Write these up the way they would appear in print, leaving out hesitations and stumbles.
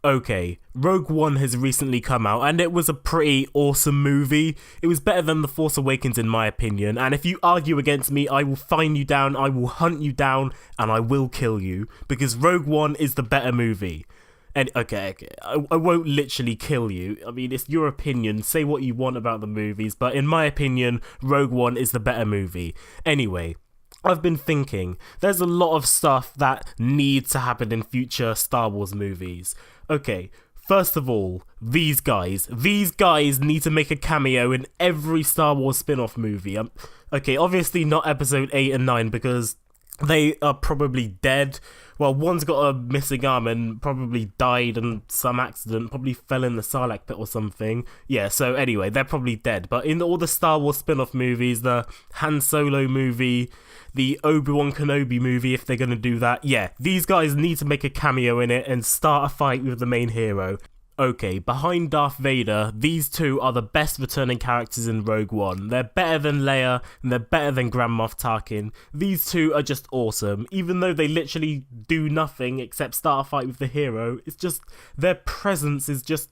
Okay, Rogue One has recently come out and it was a pretty awesome movie. It was better than The Force Awakens in my opinion, and if you argue against me, I will find you down, I will hunt you down, and I will kill you, because Rogue One is the better movie. And okay, I won't literally kill you. I mean, it's your opinion, say what you want about the movies, but in my opinion, Rogue One is the better movie. Anyway, I've been thinking, there's a lot of stuff that needs to happen in future Star Wars movies. Okay, first of all, these guys need to make a cameo in every Star Wars spin-off movie. Okay, obviously not episode 8 and 9 because they are probably dead. Well, one's got a missing arm and probably died in some accident, probably fell in the Sarlacc pit or something. Yeah, so anyway, they're probably dead. But in all the Star Wars spin-off movies, the Han Solo movie, the Obi-Wan Kenobi movie, if they're going to do that, yeah, these guys need to make a cameo in it and start a fight with the main hero. Okay, behind Darth Vader, these two are the best returning characters in Rogue One. They're better than Leia, and they're better than Grand Moff Tarkin. These two are just awesome. Even though they literally do nothing except start a fight with the hero, it's just, their presence is just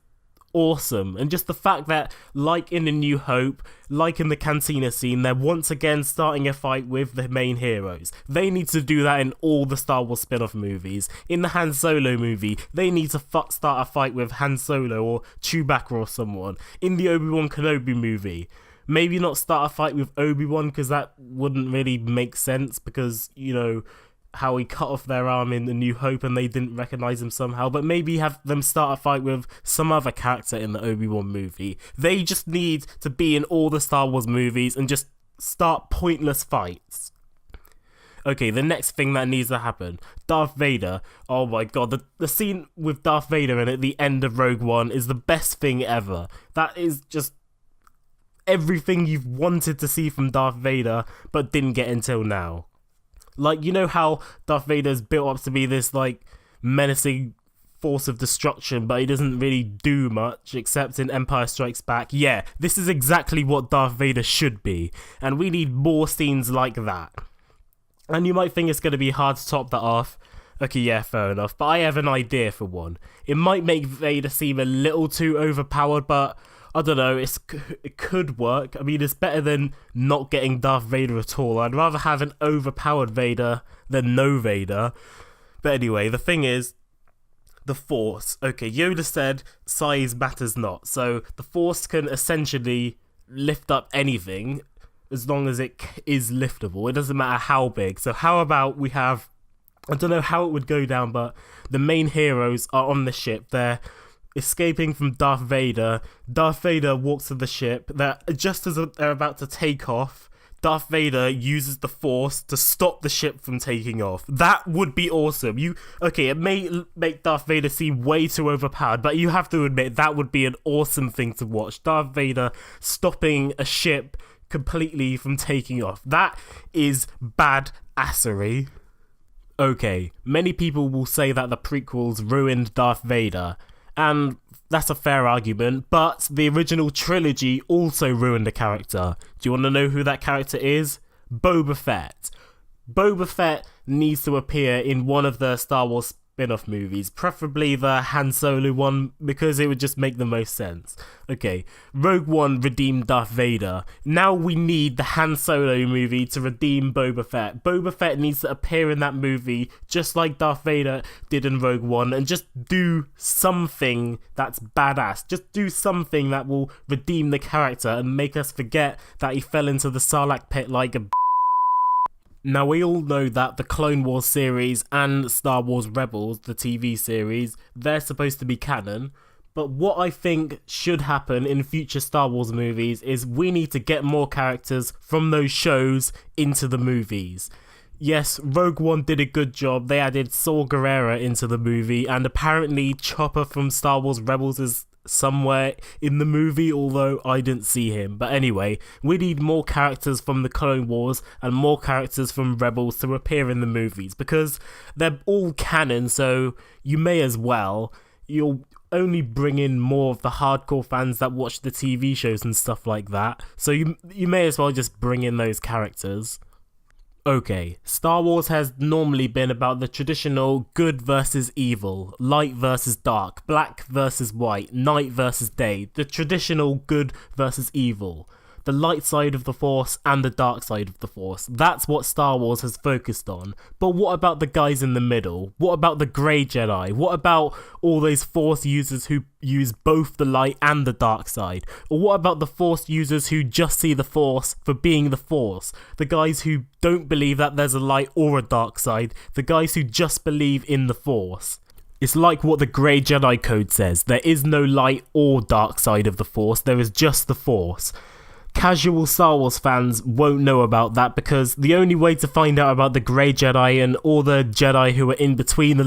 awesome. And just the fact that, like in A New Hope, like in the cantina scene, they're once again starting a fight with the main heroes. They need to do that in all the Star Wars spin-off movies. In the Han Solo movie, they need to start a fight with Han Solo or Chewbacca or someone. In the Obi-Wan Kenobi movie, maybe not start a fight with Obi-Wan because that wouldn't really make sense because, you know, how he cut off their arm in The New Hope and they didn't recognise him somehow, but maybe have them start a fight with some other character in the Obi-Wan movie. They just need to be in all the Star Wars movies and just start pointless fights. Okay, the next thing that needs to happen, Darth Vader. Oh my god, the scene with Darth Vader in at the end of Rogue One is the best thing ever. That is just everything you've wanted to see from Darth Vader but didn't get until now. Like, you know how Darth Vader's built up to be this, like, menacing force of destruction, but he doesn't really do much, except in Empire Strikes Back? Yeah, this is exactly what Darth Vader should be, and we need more scenes like that. And you might think it's going to be hard to top that off. Okay, yeah, fair enough, but I have an idea for one. It might make Vader seem a little too overpowered, but I don't know, it could work. I mean, it's better than not getting Darth Vader at all. I'd rather have an overpowered Vader than no Vader. But anyway, the thing is, the Force. Okay, Yoda said size matters not. So the Force can essentially lift up anything as long as it is liftable. It doesn't matter how big. So how about we have, I don't know how it would go down, but the main heroes are on the ship. They're escaping from Darth Vader. Darth Vader walks to the ship. Just as they're about to take off, Darth Vader uses the Force to stop the ship from taking off. That would be awesome. Okay, it may make Darth Vader seem way too overpowered, but you have to admit that would be an awesome thing to watch. Darth Vader stopping a ship completely from taking off. That is bad-assery. Okay, many people will say that the prequels ruined Darth Vader, and that's a fair argument, but the original trilogy also ruined a character. Do you want to know who that character is? Boba Fett. Boba Fett needs to appear in one of the Star Wars spin-off movies, preferably the Han Solo one, because it would just make the most sense. Okay, Rogue One redeemed Darth Vader. Now we need the Han Solo movie to redeem Boba Fett. Boba Fett needs to appear in that movie just like Darth Vader did in Rogue One and just do something that's badass. Just do something that will redeem the character and make us forget that he fell into the Sarlacc pit like a Now, we all know that the Clone Wars series and Star Wars Rebels, the TV series, they're supposed to be canon, but what I think should happen in future Star Wars movies is we need to get more characters from those shows into the movies. Yes, Rogue One did a good job. They added Saw Gerrera into the movie, and apparently Chopper from Star Wars Rebels is somewhere in the movie, although I didn't see him. But anyway, we need more characters from the Clone Wars and more characters from Rebels to appear in the movies, because they're all canon, so you may as well. You'll only bring in more of the hardcore fans that watch the TV shows and stuff like that, so you may as well just bring in those characters. Okay, Star Wars has normally been about the traditional good versus evil, light versus dark, black versus white, night versus day, the traditional good versus evil, the light side of the Force and the dark side of the Force. That's what Star Wars has focused on. But what about the guys in the middle? What about the Grey Jedi? What about all those Force users who use both the light and the dark side? Or what about the Force users who just see the Force for being the Force? The guys who don't believe that there's a light or a dark side? The guys who just believe in the Force? It's like what the Grey Jedi Code says. There is no light or dark side of the Force. There is just the Force. Casual Star Wars fans won't know about that because the only way to find out about the Grey Jedi and all the Jedi who are in between the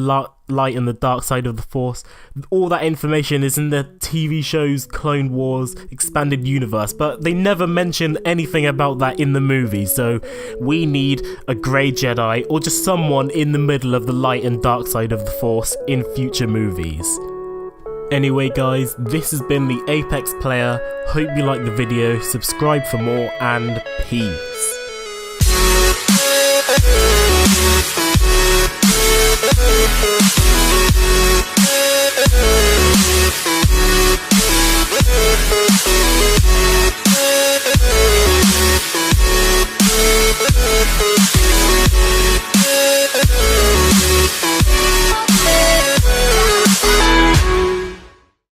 light and the dark side of the Force, all that information is in the TV shows Clone Wars Expanded Universe, but they never mention anything about that in the movie, so we need a Grey Jedi or just someone in the middle of the light and dark side of the Force in future movies. Anyway guys, this has been the Apex Player. Hope you liked the video, subscribe for more, and peace.